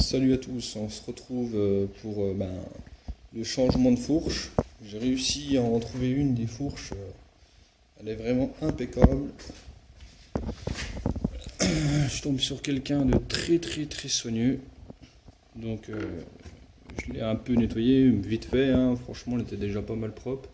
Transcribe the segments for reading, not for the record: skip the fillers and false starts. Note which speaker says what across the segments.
Speaker 1: Salut à tous, on se retrouve pour le changement de fourche. J'ai réussi à en trouver une des fourches, elle est vraiment impeccable. Je tombe sur quelqu'un de très soigneux, donc je l'ai un peu nettoyé, vite fait, hein. Franchement elle était déjà pas mal propre.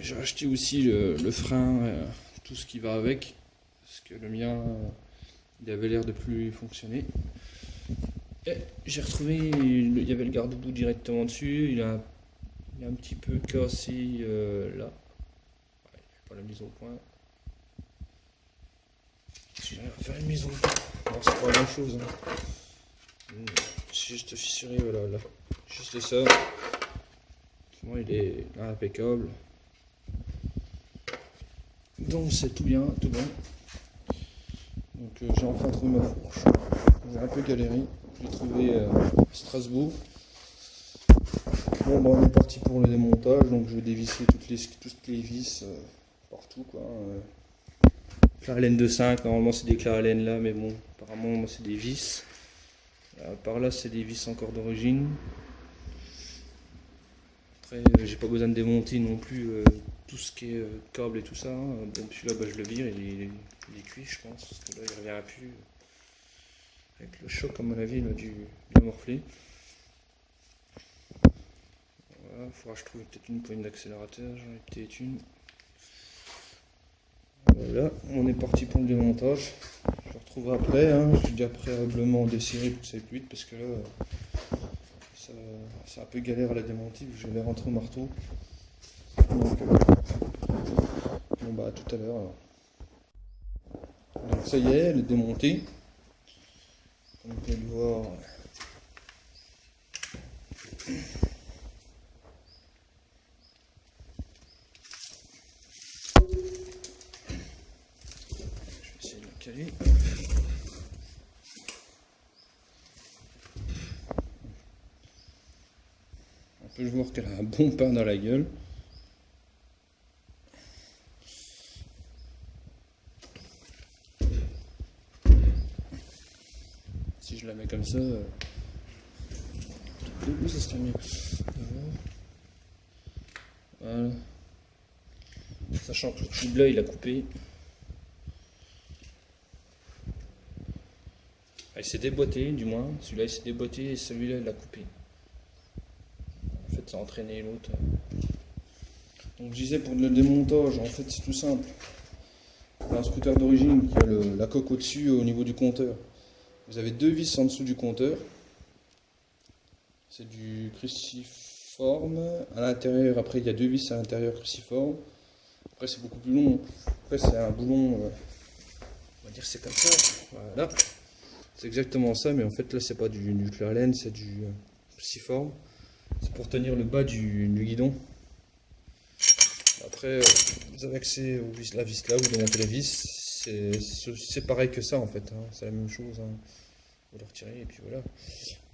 Speaker 1: J'ai acheté aussi le frein, tout ce qui va avec, parce que le mien il avait l'air de plus fonctionner. Et j'ai retrouvé, il y avait le garde-boue directement dessus, il a un petit peu cassé là. Ouais, pas la mise au point. Si j'arrive à faire une mise au point, bon, c'est pas grand chose. Hein. C'est juste fissuré, voilà, là. Juste ça. Sinon, il est impeccable. Donc c'est tout bien, tout bon. Donc j'ai enfin trouvé ma fourche. J'ai un peu galéré. Je l'ai trouvé à Strasbourg. Bon, bah, on est parti pour le démontage. Donc je vais dévisser toutes les vis partout, quoi. Clarlène de 5, normalement c'est des clarlènes là, mais bon, apparemment moi c'est des vis. Par là c'est des vis encore d'origine. Après j'ai pas besoin de démonter non plus tout ce qui est câble et tout ça. Hein. Donc celui-là bah, je le vire, il est cuit je pense, parce que là il revient plus. Avec le choc à mon avis il a dû bien morfler. Voilà, il faudra que je trouve peut-être une poigne d'accélérateur, j'en ai peut-être une. Voilà, on est parti pour le démontage. Je le retrouverai après, hein. Je vais déjà préalablement desserrer pour que ça aille plus vite parce que là c'est un peu galère à la démonter, je vais rentrer au marteau. Donc bon bah à tout à l'heure alors. Donc ça y est, elle est démontée. Comme vous pouvez le voir. Caler. On peut voir qu'elle a un bon pain dans la gueule. Si je la mets comme ça, debout ça serait mieux. Voilà. Sachant que le tube là il a coupé. Il s'est déboîté, du moins. Celui-là il s'est déboîté et celui-là il l'a coupé. En fait, ça a entraîné l'autre. Donc, je disais pour le démontage, en fait, c'est tout simple. Un scooter d'origine qui a la coque au-dessus au niveau du compteur. Vous avez deux vis en dessous du compteur. C'est du cruciforme. À l'intérieur, après, il y a deux vis à l'intérieur cruciforme. Après, c'est beaucoup plus long. Après, c'est un boulon. On va dire c'est comme ça. Voilà. C'est exactement ça, mais en fait là c'est pas du clarlène, c'est du cruciforme. C'est pour tenir le bas du guidon. Après vous avez accès aux vis, la vis là, vous démontez la vis. C'est pareil que ça en fait, hein. C'est la même chose. Hein. Vous le retirez et puis voilà.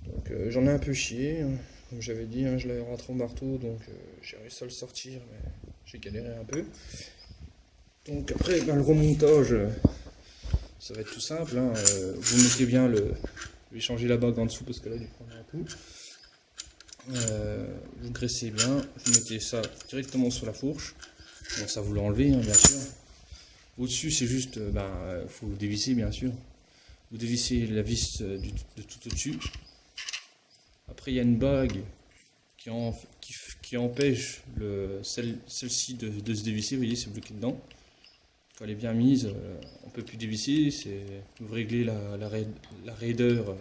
Speaker 1: Donc j'en ai un peu chié, hein. Comme j'avais dit, hein, je l'avais rentré au marteau, donc j'ai réussi à le sortir, mais j'ai galéré un peu. Donc après ben, le remontage. Ça va être tout simple, hein. Vous mettez bien je vais changer la bague en dessous parce que là il prend un coup. Vous graissez bien, vous mettez ça directement sur la fourche. Bon, ça vous l'enlevez, hein, bien sûr. Au-dessus c'est juste, faut dévisser bien sûr. Vous dévissez la vis de tout au-dessus. Après il y a une bague qui empêche celle-ci de se dévisser, vous voyez c'est bloqué dedans. Quand elle est bien mise, on ne peut plus dévisser, vous réglez la raideur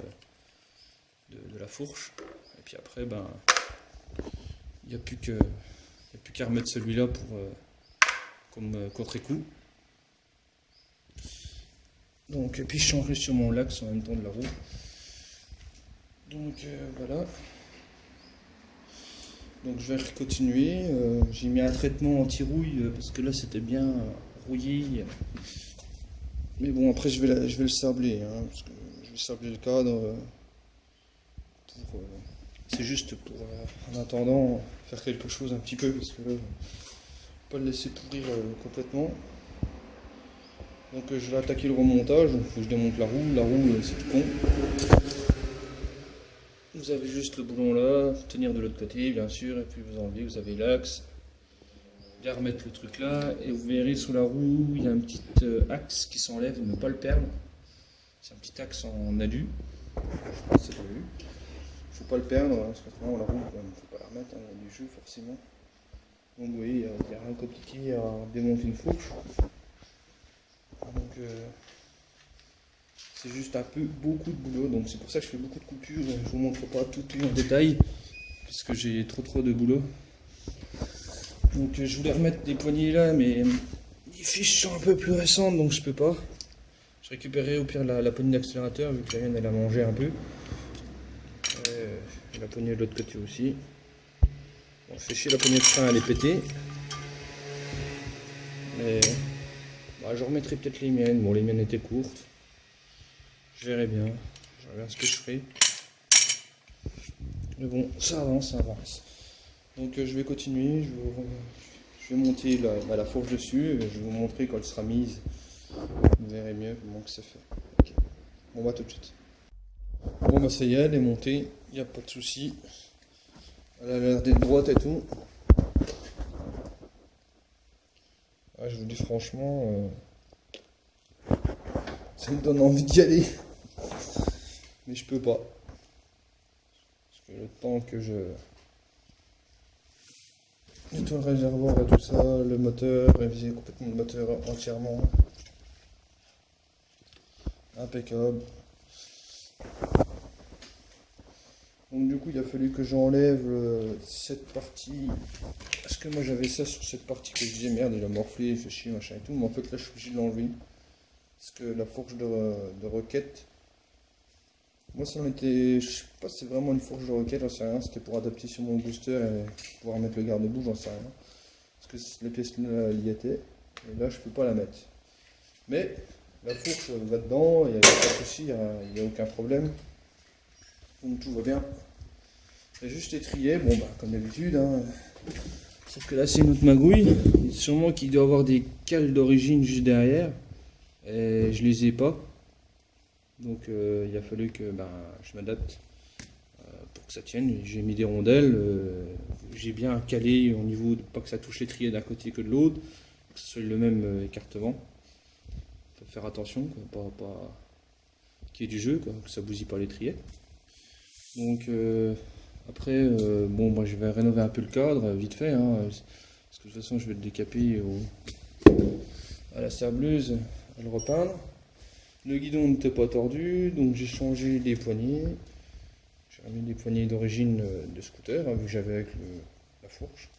Speaker 1: de la fourche. Et puis après, ben, il n'y a plus qu'à remettre celui-là comme contre-coup. Donc, et puis je changerai sur mon lax en même temps de la roue. Donc voilà. Donc je vais continuer. J'ai mis un traitement anti-rouille parce que là c'était bien rouillé. Mais bon après je vais le sabler, hein, parce que je vais sabler le cadre c'est juste pour en attendant faire quelque chose un petit peu parce que là pas le laisser pourrir complètement. Donc je vais attaquer le remontage, il faut que je démonte la roue c'est tout con. Vous avez juste le boulon là, tenir de l'autre côté bien sûr, et puis vous enlevez, vous avez l'axe. Bien remettre le truc là, et vous verrez sous la roue, il y a un petit axe qui s'enlève, ne pas le perdre. C'est un petit axe en alu. Je pense que c'est vu. Il ne faut pas le perdre, hein, parce que sinon la roue, il ne faut pas la remettre, hein, il y a du jeu forcément. Donc vous voyez, il n'y a rien compliqué à démonter une fourche. Donc c'est juste un peu beaucoup de boulot, donc c'est pour ça que je fais beaucoup de coupures. Je ne vous montre pas tout en détail, puisque j'ai trop de boulot. Donc je voulais remettre des poignées là, mais les fiches sont un peu plus récentes, donc je peux pas. Je récupérerai au pire la poignée d'accélérateur, vu que la mienne elle a mangé un peu. Et la poignée de l'autre côté aussi. Bon, fait chier, la poignée de frein elle est pétée. Mais bah, je remettrai peut-être les miennes. Bon, les miennes étaient courtes. Je verrai bien. Je verrai bien ce que je ferai. Mais bon, ça avance, ça avance. Donc je vais continuer. Je vais monter la fourche dessus. Et je vais vous montrer quand elle sera mise. Vous verrez mieux comment que c'est fait. Okay. Bon, bah tout de suite. Bon, bah ça y est, elle est montée. Il n'y a pas de souci. Elle a l'air d'être droite et tout. Ah, je vous dis franchement, ça me donne envie d'y aller. Mais je peux pas. Parce que le temps que je nettoie le réservoir et tout ça, le moteur, réviser complètement le moteur entièrement. Impeccable. Donc du coup il a fallu que j'enlève cette partie, parce que moi j'avais ça sur cette partie que je disais merde il a morflé, il fait chier machin et tout, mais en fait là je suis obligé de l'enlever, parce que la fourche de roquette, moi ça en était, je sais pas si c'est vraiment une fourche de roquette, j'en sais rien, c'était pour adapter sur mon booster et pouvoir mettre le garde-boue, j'en sais rien, parce que les pièces là y étaient, et là je peux pas la mettre, mais la fourche va dedans, il n'y a pas de souci, il n'y a aucun problème. Donc tout va bien. J'ai juste étrié, bon bah comme d'habitude, hein. Sauf que là c'est une autre magouille. Sûrement qu'il doit avoir des cales d'origine juste derrière. Et je les ai pas. Donc il a fallu que je m'adapte pour que ça tienne. J'ai mis des rondelles. J'ai bien calé au niveau de pas que ça touche l'étrier d'un côté que de l'autre. Que ce soit le même écartement. Faut faire attention, quoi, pas qu'il y ait du jeu, quoi, que ça bousille pas l'étrier. Donc après, bon, moi je vais rénover un peu le cadre, vite fait, hein, parce que de toute façon je vais le décaper à la sableuse, à le repeindre. Le guidon n'était pas tordu, donc j'ai changé les poignées. J'ai remis les poignées d'origine de scooter, hein, vu que j'avais avec la fourche.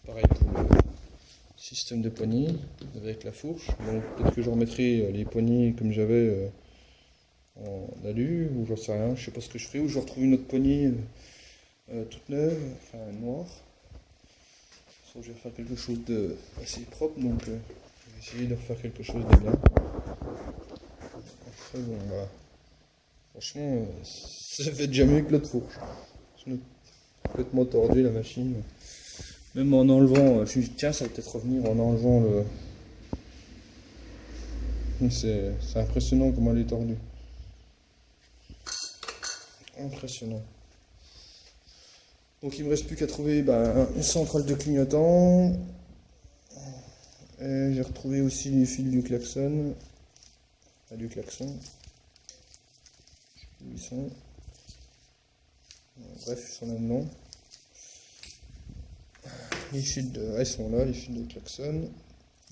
Speaker 1: Pareil pour le système de poignées avec la fourche. Donc peut-être que je remettrai les poignées comme j'avais en alu, ou j'en sais rien, je sais pas ce que je ferai, ou je retrouve une autre poignée toute neuve, enfin noire. Sauf que je vais faire quelque chose de assez propre, donc je vais essayer de refaire quelque chose de bien. Après bon bah franchement ça fait déjà mieux que l'autre fourche. C'est complètement tordu la machine. Même en enlevant, je me dis tiens ça va peut-être revenir en enlevant le. C'est impressionnant comment elle est tordue. Impressionnant. Donc il me reste plus qu'à trouver une centrale de clignotant. Et j'ai retrouvé aussi les fils du klaxon. Enfin, du klaxon. Je sais plus où ils sont. Bref, ils sont là-dedans. Les fils ils sont là, les fils de klaxon.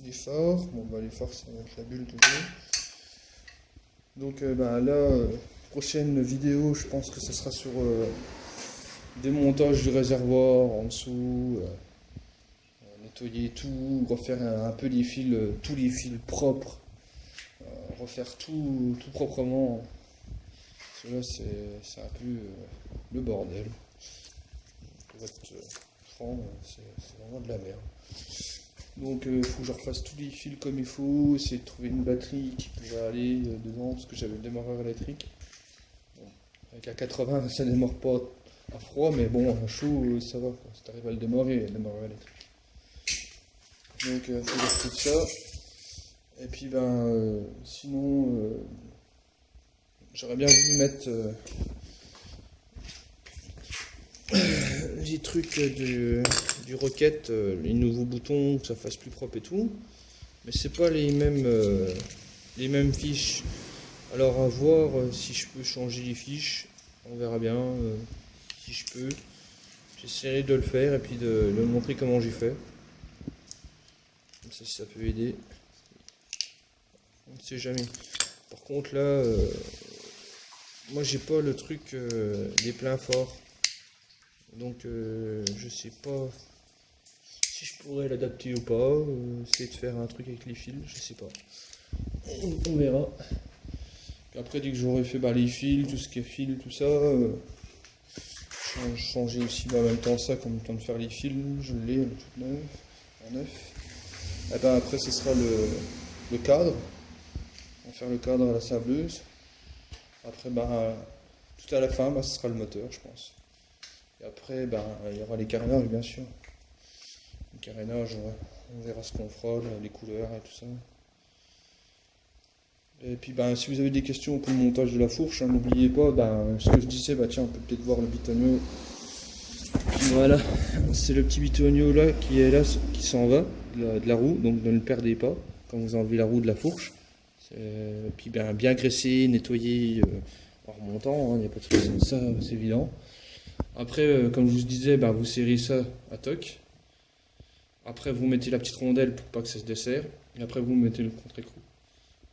Speaker 1: Les phares. Bon bah les phares c'est avec la bulle toujours. Donc là. Prochaine vidéo, je pense que ce sera sur démontage du réservoir en dessous, nettoyer tout, refaire un peu les fils, tous les fils propres, refaire tout proprement. Parce que là, c'est un peu le bordel. Pour être franc, c'est vraiment de la merde. Donc il faut que je refasse tous les fils comme il faut, essayer de trouver une batterie qui pourrait aller dedans, parce que j'avais le démarreur électrique. Avec la 80, ça démarre pas à froid, mais bon, à chaud, ça va. Si tu arrives à le démarrer électrique. Donc, il faut que je retrouve ça. Et puis, sinon, j'aurais bien voulu mettre les trucs du Rocket, les nouveaux boutons, que ça fasse plus propre et tout. Mais c'est pas les mêmes fiches. Alors à voir si je peux changer les fiches. On verra bien si je peux. J'essaierai de le faire et puis de montrer comment j'ai fait. Comme ça, si ça peut aider. On ne sait jamais. Par contre là, moi j'ai pas le truc des pleins forts. Donc je sais pas si je pourrais l'adapter ou pas. Essayer de faire un truc avec les fils, je sais pas. On verra. Puis après dès que j'aurai fait les fils, tout ce qui est fil, tout ça, changer aussi en même temps ça, comme le temps de faire les fils, je l'ai, elle est toute neuve, en neuf. Et ben après ce sera le cadre. On va faire le cadre à la sableuse. Après tout à la fin, ce sera le moteur, je pense. Et après, il y aura les carénages, bien sûr. Les carénages, on verra ce qu'on fera, les couleurs et tout ça. Et puis, si vous avez des questions pour le montage de la fourche, n'oubliez pas, ce que je disais, tiens, on peut peut-être voir le bitonio. Voilà, c'est le petit bitonio là qui est là, qui s'en va de la roue, donc ne le perdez pas quand vous enlevez la roue de la fourche. Puis bien graisser, nettoyer en remontant, il n'y a pas de souci, ça c'est évident. Après, comme je vous disais, vous serrez ça à toc. Après, vous mettez la petite rondelle pour pas que ça se desserre. Et après, vous mettez le contre-écrou.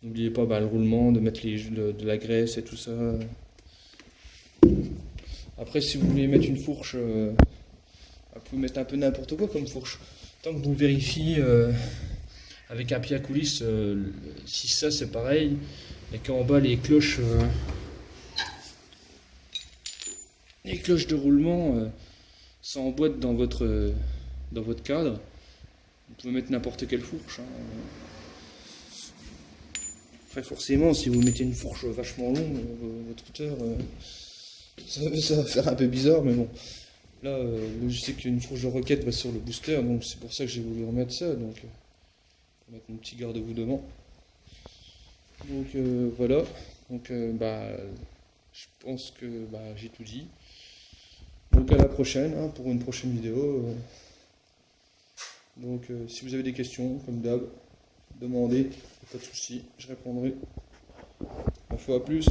Speaker 1: N'oubliez pas le roulement, de mettre de la graisse et tout ça. Après, si vous voulez mettre une fourche, vous pouvez mettre un peu n'importe quoi comme fourche. Tant que vous vérifiez avec un pied à coulisse, si ça c'est pareil, et qu'en bas les cloches de roulement s'emboîtent dans votre cadre, vous pouvez mettre n'importe quelle fourche. Après forcément, si vous mettez une fourche vachement longue, votre hauteur, ça va faire un peu bizarre, mais bon. Là, je sais qu'une fourche de Rocket va sur le booster, donc c'est pour ça que j'ai voulu remettre ça, donc pour mettre mon petit garde-boue devant. Donc voilà, donc je pense que j'ai tout dit. Donc à la prochaine, pour une prochaine vidéo. Donc si vous avez des questions, comme d'hab, demandez, pas de soucis, je répondrai. À plus.